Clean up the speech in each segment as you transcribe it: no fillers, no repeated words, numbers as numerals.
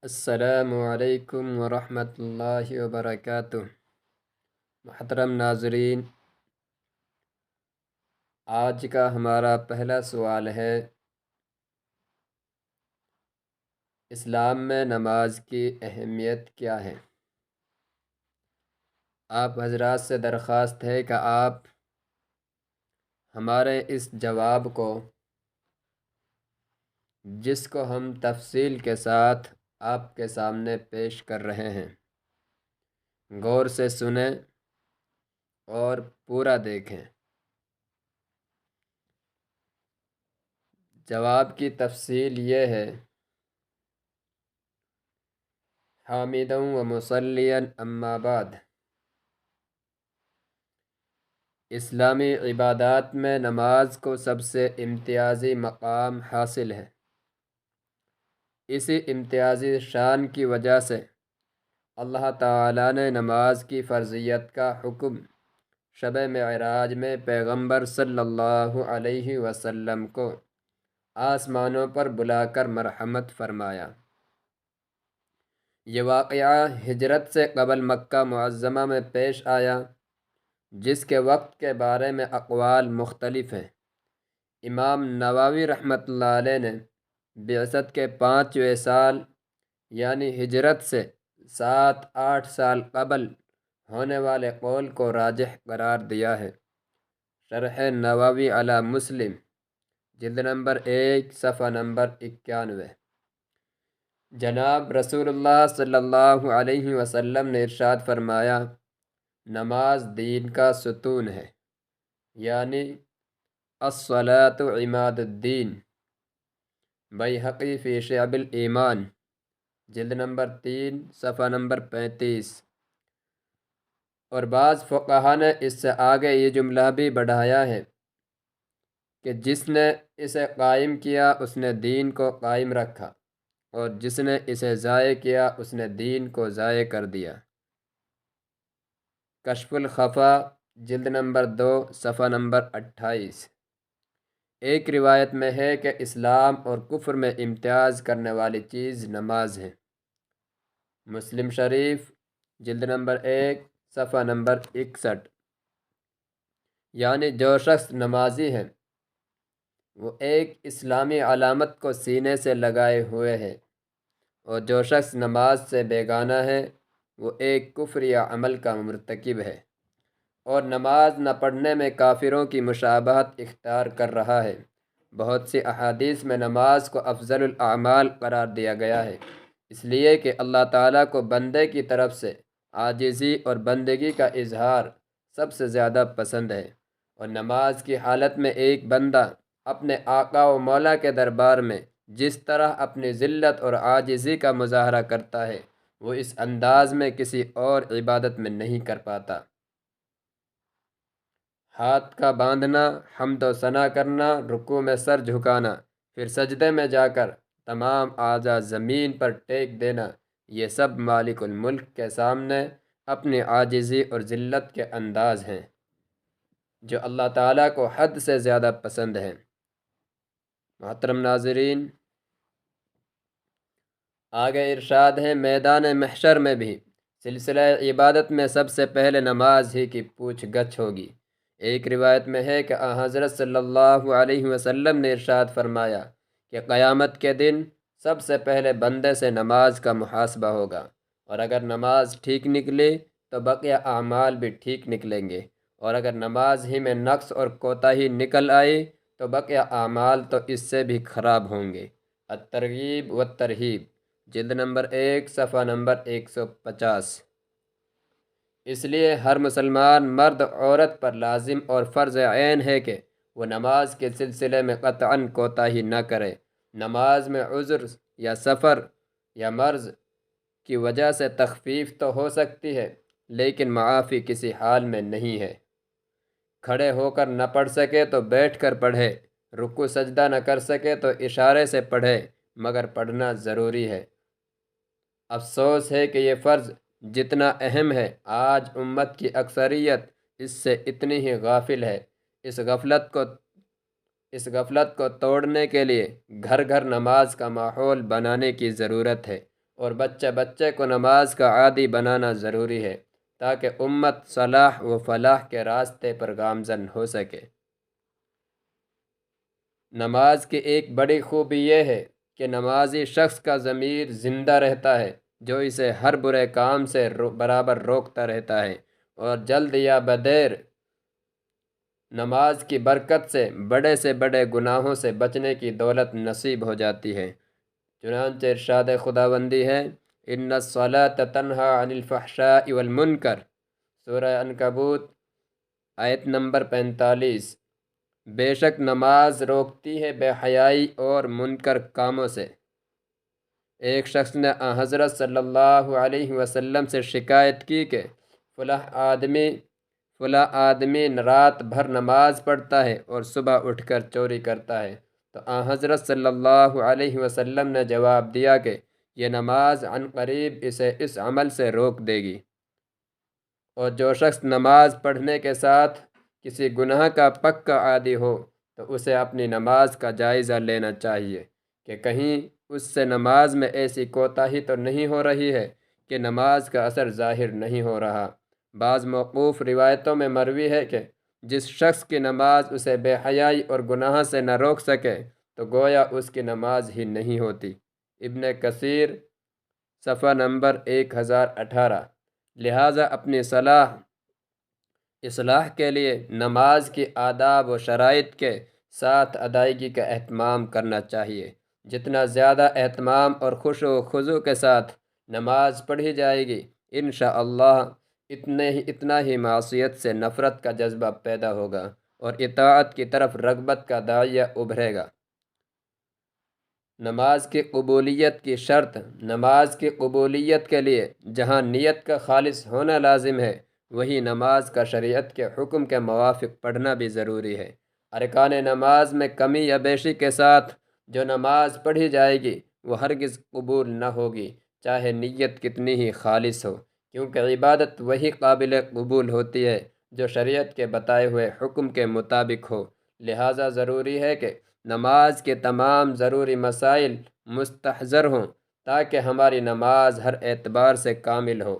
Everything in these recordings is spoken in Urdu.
السلام علیکم ورحمۃ اللہ وبرکاتہ۔ محترم ناظرین، آج کا ہمارا پہلا سوال ہے، اسلام میں نماز کی اہمیت کیا ہے؟ آپ حضرات سے درخواست ہے کہ آپ ہمارے اس جواب کو، جس کو ہم تفصیل کے ساتھ آپ کے سامنے پیش کر رہے ہیں، غور سے سنیں اور پورا دیکھیں۔ جواب کی تفصیل یہ ہے، حامداً و مصلیاً اما بعد، اسلامی عبادات میں نماز کو سب سے امتیازی مقام حاصل ہے۔ اسی امتیازی شان کی وجہ سے اللہ تعالیٰ نے نماز کی فرضیت کا حکم شب معراج میں پیغمبر صلی اللہ علیہ وسلم کو آسمانوں پر بلا کر مرحمت فرمایا۔ یہ واقعہ ہجرت سے قبل مکہ معظمہ میں پیش آیا، جس کے وقت کے بارے میں اقوال مختلف ہیں۔ امام نووی رحمۃ اللہ علیہ نے بعثت کے 5ویں سال یعنی ہجرت سے 7-8 سال قبل ہونے والے قول کو راجح قرار دیا ہے۔ شرح نووی علی مسلم، جلد نمبر 1 صفحہ نمبر 91۔ جناب رسول اللہ صلی اللہ علیہ وسلم نے ارشاد فرمایا، نماز دین کا ستون ہے، یعنی الصلاۃ عماد الدین۔ بیہقی فی شعب الایمان، جلد نمبر 3 صفحہ نمبر 35۔ اور بعض فقہا نے اس سے آگے یہ جملہ بھی بڑھایا ہے کہ جس نے اسے قائم کیا اس نے دین کو قائم رکھا، اور جس نے اسے ضائع کیا اس نے دین کو ضائع کر دیا۔ کشف الخفا، جلد نمبر 2 صفحہ نمبر 28۔ ایک روایت میں ہے کہ اسلام اور کفر میں امتیاز کرنے والی چیز نماز ہے۔ مسلم شریف، جلد نمبر 1 صفحہ نمبر 61۔ یعنی جو شخص نمازی ہے وہ ایک اسلامی علامت کو سینے سے لگائے ہوئے ہے، اور جو شخص نماز سے بیگانہ ہے وہ ایک کفر یا عمل کا مرتکب ہے، اور نماز نہ پڑھنے میں کافروں کی مشابہت اختیار کر رہا ہے۔ بہت سی احادیث میں نماز کو افضل الاعمال قرار دیا گیا ہے، اس لیے کہ اللہ تعالیٰ کو بندے کی طرف سے عاجزی اور بندگی کا اظہار سب سے زیادہ پسند ہے، اور نماز کی حالت میں ایک بندہ اپنے آقا و مولا کے دربار میں جس طرح اپنی ذلت اور عاجزی کا مظاہرہ کرتا ہے وہ اس انداز میں کسی اور عبادت میں نہیں کر پاتا۔ ہاتھ کا باندھنا، حمد و ثنا کرنا، رکوع میں سر جھکانا، پھر سجدے میں جا کر تمام اعضاء زمین پر ٹیک دینا، یہ سب مالک الملک کے سامنے اپنی عاجزی اور ذلت کے انداز ہیں جو اللہ تعالیٰ کو حد سے زیادہ پسند ہیں۔ محترم ناظرین، آگے ارشاد ہے، میدان محشر میں بھی سلسلہ عبادت میں سب سے پہلے نماز ہی کی پوچھ گچھ ہوگی۔ ایک روایت میں ہے کہ حضرت صلی اللہ علیہ وسلم نے ارشاد فرمایا کہ قیامت کے دن سب سے پہلے بندے سے نماز کا محاسبہ ہوگا، اور اگر نماز ٹھیک نکلی تو بقیہ اعمال بھی ٹھیک نکلیں گے، اور اگر نماز ہی میں نقص اور کوتاہی نکل آئی تو بقیہ اعمال تو اس سے بھی خراب ہوں گے۔ الترغیب والترہیب، جلد نمبر 1 صفحہ نمبر 150۔ اس لیے ہر مسلمان مرد عورت پر لازم اور فرض عین ہے کہ وہ نماز کے سلسلے میں قطعاً کوتاہی نہ کرے۔ نماز میں عذر یا سفر یا مرض کی وجہ سے تخفیف تو ہو سکتی ہے، لیکن معافی کسی حال میں نہیں ہے۔ کھڑے ہو کر نہ پڑھ سکے تو بیٹھ کر پڑھے، رکوع سجدہ نہ کر سکے تو اشارے سے پڑھے، مگر پڑھنا ضروری ہے۔ افسوس ہے کہ یہ فرض جتنا اہم ہے، آج امت کی اکثریت اس سے اتنی ہی غافل ہے۔ اس غفلت کو توڑنے کے لیے گھر گھر نماز کا ماحول بنانے کی ضرورت ہے، اور بچے بچے کو نماز کا عادی بنانا ضروری ہے تاکہ امت صلاح و فلاح کے راستے پر گامزن ہو سکے۔ نماز کی ایک بڑی خوبی یہ ہے کہ نمازی شخص کا ضمیر زندہ رہتا ہے، جو اسے ہر برے کام سے برابر روکتا رہتا ہے، اور جلد یا بدیر نماز کی برکت سے بڑے گناہوں سے بچنے کی دولت نصیب ہو جاتی ہے۔ چنانچہ ارشاد خداوندی ہے، ان الصلاۃ تنہی عن الفحشاء والمنکر، سورہ عنکبوت آیت نمبر 45۔ بے شک نماز روکتی ہے بے حیائی اور منکر کاموں سے۔ ایک شخص نے حضرت صلی اللہ علیہ وسلم سے شکایت کی کہ فلاں آدمی رات بھر نماز پڑھتا ہے اور صبح اٹھ کر چوری کرتا ہے، تو حضرت صلی اللہ علیہ وسلم نے جواب دیا کہ یہ نماز عن قریب اسے اس عمل سے روک دے گی۔ اور جو شخص نماز پڑھنے کے ساتھ کسی گناہ کا پکا عادی ہو تو اسے اپنی نماز کا جائزہ لینا چاہیے کہ کہیں اس سے نماز میں ایسی کوتاہی تو نہیں ہو رہی ہے کہ نماز کا اثر ظاہر نہیں ہو رہا۔ بعض موقوف روایتوں میں مروی ہے کہ جس شخص کی نماز اسے بے حیائی اور گناہ سے نہ روک سکے تو گویا اس کی نماز ہی نہیں ہوتی۔ ابن کثیر صفحہ نمبر 1018۔ لہٰذا اپنی اصلاح کے لیے نماز کی آداب و شرائط کے ساتھ ادائیگی کا اہتمام کرنا چاہیے۔ جتنا زیادہ اہتمام اور خشوع و خضوع کے ساتھ نماز پڑھی جائے گی، انشاءاللہ اتنا ہی معصیت سے نفرت کا جذبہ پیدا ہوگا اور اطاعت کی طرف رغبت کا داعیہ ابھرے گا۔ نماز کی قبولیت کی شرط۔ نماز کی قبولیت کے لیے جہاں نیت کا خالص ہونا لازم ہے، وہی نماز کا شریعت کے حکم کے موافق پڑھنا بھی ضروری ہے۔ ارکان نماز میں کمی یا بیشی کے ساتھ جو نماز پڑھی جائے گی وہ ہرگز قبول نہ ہوگی، چاہے نیت کتنی ہی خالص ہو، کیونکہ عبادت وہی قابل قبول ہوتی ہے جو شریعت کے بتائے ہوئے حکم کے مطابق ہو۔ لہٰذا ضروری ہے کہ نماز کے تمام ضروری مسائل مستحضر ہوں تاکہ ہماری نماز ہر اعتبار سے کامل ہو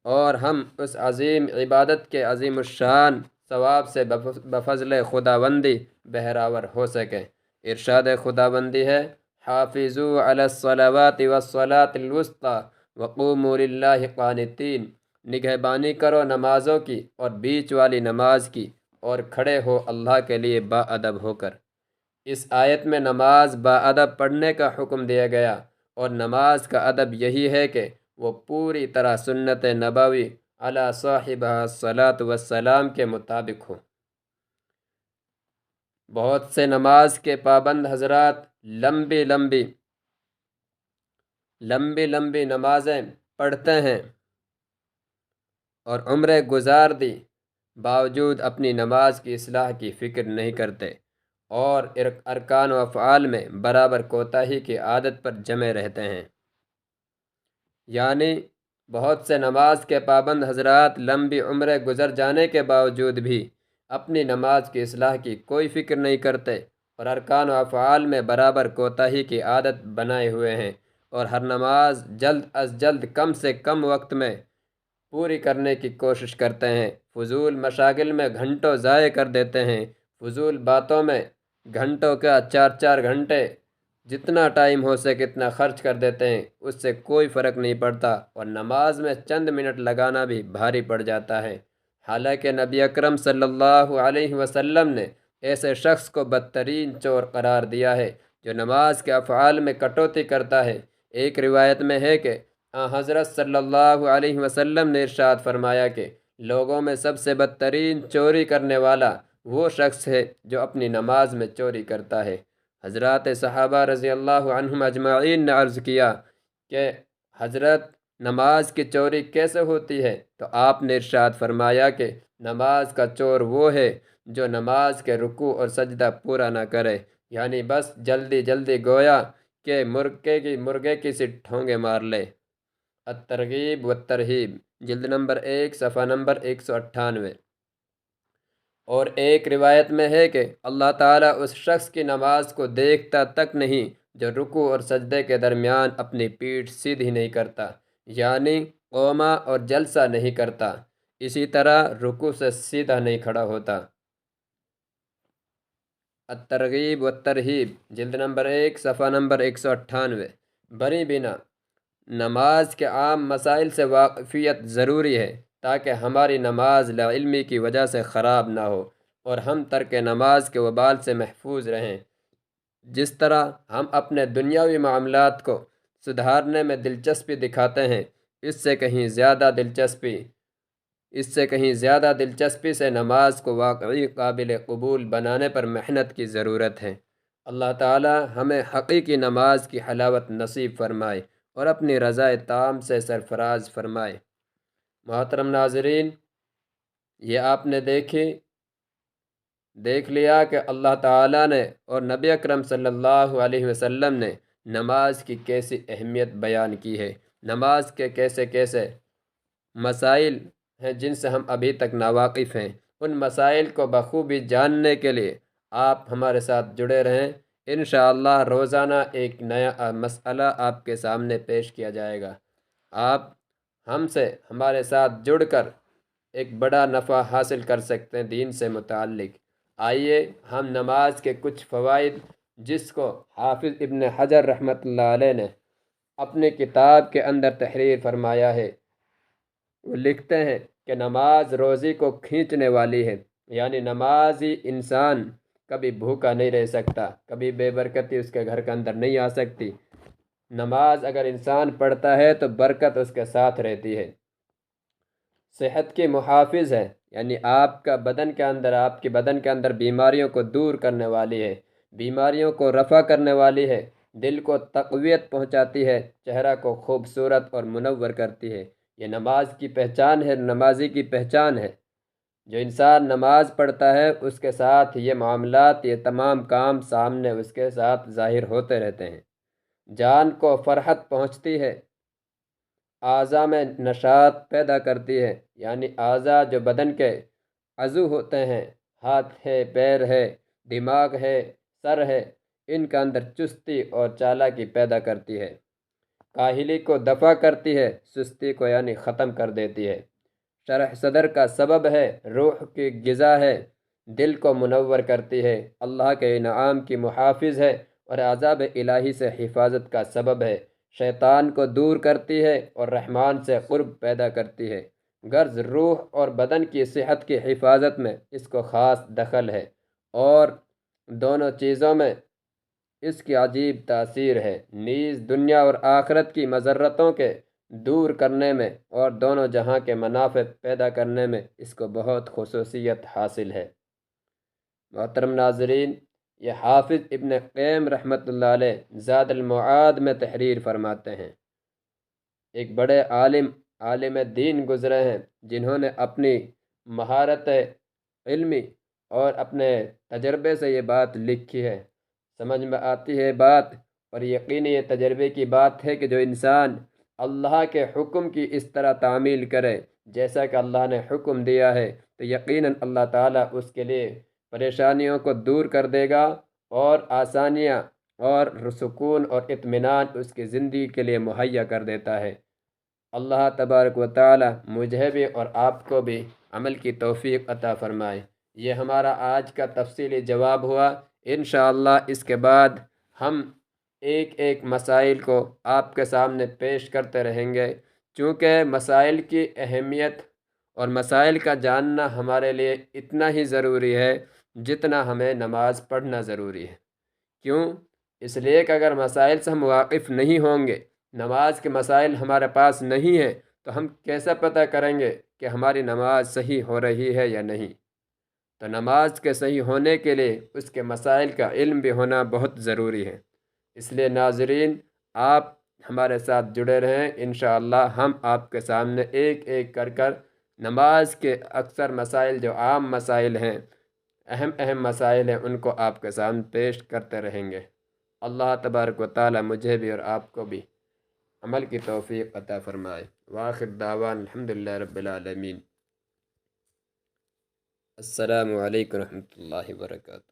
اور ہم اس عظیم عبادت کے عظیم الشان ثواب سے بفضل خداوندی بہراور ہو سکیں۔ ارشاد خداوندی ہے، حافظوا علی الصلوات والصلاة الوسطی وقوموا للہ قانتین، نگہبانی کرو نمازوں کی اور بیچ والی نماز کی، اور کھڑے ہو اللہ کے لیے با ادب ہو کر۔ اس آیت میں نماز با ادب پڑھنے کا حکم دیا گیا، اور نماز کا ادب یہی ہے کہ وہ پوری طرح سنت نبوی علی صاحبہ الصلاۃ والسلام کے مطابق ہو۔ بہت سے نماز کے پابند حضرات لمبی لمبی نمازیں پڑھتے ہیں اور عمریں گزار دی، باوجود اپنی نماز کی اصلاح کی فکر نہیں کرتے اور ارکان و افعال میں برابر کوتاہی کی عادت پر جمے رہتے ہیں۔ یعنی بہت سے نماز کے پابند حضرات لمبی عمریں گزر جانے کے باوجود بھی اپنی نماز کی اصلاح کی کوئی فکر نہیں کرتے اور ارکان و افعال میں برابر کوتاہی کی عادت بنائے ہوئے ہیں، اور ہر نماز جلد از جلد کم سے کم وقت میں پوری کرنے کی کوشش کرتے ہیں، فضول مشاغل میں گھنٹوں ضائع کر دیتے ہیں، فضول باتوں میں گھنٹوں کا 4 گھنٹے جتنا ٹائم ہو سکے اتنا خرچ کر دیتے ہیں، اس سے کوئی فرق نہیں پڑتا اور نماز میں چند منٹ لگانا بھی بھاری پڑ جاتا ہے۔ حالانکہ نبی اکرم صلی اللہ علیہ وسلم نے ایسے شخص کو بدترین چور قرار دیا ہے جو نماز کے افعال میں کٹوتی کرتا ہے۔ ایک روایت میں ہے کہ حضرت صلی اللہ علیہ وسلم نے ارشاد فرمایا کہ لوگوں میں سب سے بدترین چوری کرنے والا وہ شخص ہے جو اپنی نماز میں چوری کرتا ہے۔ حضرات صحابہ رضی اللہ عنہم اجمعین نے عرض کیا کہ حضرت نماز کی چوری کیسے ہوتی ہے؟ تو آپ نے ارشاد فرمایا کہ نماز کا چور وہ ہے جو نماز کے رکوع اور سجدہ پورا نہ کرے، یعنی بس جلدی گویا کہ مرغے کی سی ٹھونگے مار لے۔ الترغیب والترہیب، جلد نمبر 1 صفحہ نمبر 198۔ اور ایک روایت میں ہے کہ اللہ تعالیٰ اس شخص کی نماز کو دیکھتا تک نہیں جو رکوع اور سجدے کے درمیان اپنی پیٹھ سیدھی نہیں کرتا، یعنی قوما اور جلسہ نہیں کرتا، اسی طرح رکوع سے سیدھا نہیں کھڑا ہوتا۔ الترغیب والترہیب، جلد نمبر 1 صفحہ نمبر 198۔ بری بنا، نماز کے عام مسائل سے واقفیت ضروری ہے تاکہ ہماری نماز لاعلمی کی وجہ سے خراب نہ ہو اور ہم ترک نماز کے وبال سے محفوظ رہیں۔ جس طرح ہم اپنے دنیاوی معاملات کو سدھارنے میں دلچسپی دکھاتے ہیں، اس سے کہیں زیادہ دلچسپی سے نماز کو واقعی قابل قبول بنانے پر محنت کی ضرورت ہے۔ اللہ تعالی ہمیں حقیقی نماز کی حلاوت نصیب فرمائے اور اپنی رضا تام سے سرفراز فرمائے۔ محترم ناظرین، یہ آپ نے دیکھ لیا کہ اللہ تعالیٰ نے اور نبی اکرم صلی اللہ علیہ وسلم نے نماز کی کیسی اہمیت بیان کی ہے، نماز کے کیسے کیسے مسائل ہیں جن سے ہم ابھی تک ناواقف ہیں۔ ان مسائل کو بخوبی جاننے کے لیے آپ ہمارے ساتھ جڑے رہیں۔ انشاءاللہ روزانہ ایک نیا مسئلہ آپ کے سامنے پیش کیا جائے گا۔ آپ ہمارے ساتھ جڑ کر ایک بڑا نفع حاصل کر سکتے ہیں دین سے متعلق۔ آئیے ہم نماز کے کچھ فوائد، جس کو حافظ ابن حجر رحمۃ اللہ علیہ نے اپنے کتاب کے اندر تحریر فرمایا ہے، وہ لکھتے ہیں کہ نماز روزی کو کھینچنے والی ہے، یعنی نمازی انسان کبھی بھوکا نہیں رہ سکتا، کبھی بے برکتی اس کے گھر کے اندر نہیں آ سکتی۔ نماز اگر انسان پڑھتا ہے تو برکت اس کے ساتھ رہتی ہے۔ صحت کی محافظ ہے، یعنی آپ کی بدن کے اندر بیماریوں کو دور کرنے والی ہے، بیماریوں کو رفع کرنے والی ہے، دل کو تقویت پہنچاتی ہے، چہرہ کو خوبصورت اور منور کرتی ہے۔ یہ نماز کی پہچان ہے، نمازی کی پہچان ہے۔ جو انسان نماز پڑھتا ہے اس کے ساتھ یہ معاملات، یہ تمام کام سامنے اس کے ساتھ ظاہر ہوتے رہتے ہیں۔ جان کو فرحت پہنچتی ہے، اعضاء میں نشاط پیدا کرتی ہے، یعنی اعضاء جو بدن کے عضو ہوتے ہیں، ہاتھ ہے، پیر ہے، دماغ ہے، سر ہے، ان کے اندر چستی اور چالاکی پیدا کرتی ہے۔ کاہلی کو دفع کرتی ہے، سستی کو یعنی ختم کر دیتی ہے۔ شرح صدر کا سبب ہے، روح کی غذا ہے، دل کو منور کرتی ہے، اللہ کے انعام کی محافظ ہے اور عذاب الہی سے حفاظت کا سبب ہے، شیطان کو دور کرتی ہے اور رحمان سے قرب پیدا کرتی ہے۔ غرض روح اور بدن کی صحت کی حفاظت میں اس کو خاص دخل ہے اور دونوں چیزوں میں اس کی عجیب تاثیر ہے، نیز دنیا اور آخرت کی مضرتوں کے دور کرنے میں اور دونوں جہاں کے منافع پیدا کرنے میں اس کو بہت خصوصیت حاصل ہے۔ محترم ناظرین، یہ حافظ ابن قیم رحمۃ اللہ علیہ زاد المعاد میں تحریر فرماتے ہیں۔ ایک بڑے عالم دین گزرے ہیں جنہوں نے اپنی مہارت علمی اور اپنے تجربے سے یہ بات لکھی ہے، سمجھ میں آتی ہے بات، اور یقینی یہ تجربے کی بات ہے کہ جو انسان اللہ کے حکم کی اس طرح تعمیل کرے جیسا کہ اللہ نے حکم دیا ہے، تو یقیناً اللہ تعالیٰ اس کے لیے پریشانیوں کو دور کر دے گا اور آسانیاں اور سکون اور اطمینان اس کی زندگی کے لیے مہیا کر دیتا ہے۔ اللہ تبارک و تعالی مجھے بھی اور آپ کو بھی عمل کی توفیق عطا فرمائے۔ یہ ہمارا آج کا تفصیلی جواب ہوا۔ انشاءاللہ اس کے بعد ہم ایک ایک مسائل کو آپ کے سامنے پیش کرتے رہیں گے، چونکہ مسائل کی اہمیت اور مسائل کا جاننا ہمارے لیے اتنا ہی ضروری ہے جتنا ہمیں نماز پڑھنا ضروری ہے۔ کیوں؟ اس لیے کہ اگر مسائل سے ہم واقف نہیں ہوں گے، نماز کے مسائل ہمارے پاس نہیں ہیں، تو ہم کیسا پتہ کریں گے کہ ہماری نماز صحیح ہو رہی ہے یا نہیں؟ تو نماز کے صحیح ہونے کے لیے اس کے مسائل کا علم بھی ہونا بہت ضروری ہے۔ اس لیے ناظرین، آپ ہمارے ساتھ جڑے رہیں، انشاءاللہ ہم آپ کے سامنے ایک ایک کر نماز کے اکثر مسائل جو عام مسائل ہیں، اہم مسائل ہیں، ان کو آپ کے سامنے پیش کرتے رہیں گے۔ اللہ تبارک و تعالی مجھے بھی اور آپ کو بھی عمل کی توفیق عطا فرمائے۔ وآخر دعوان الحمدللہ رب العالمین۔ السلام علیکم ورحمۃ اللہ وبرکاتہ۔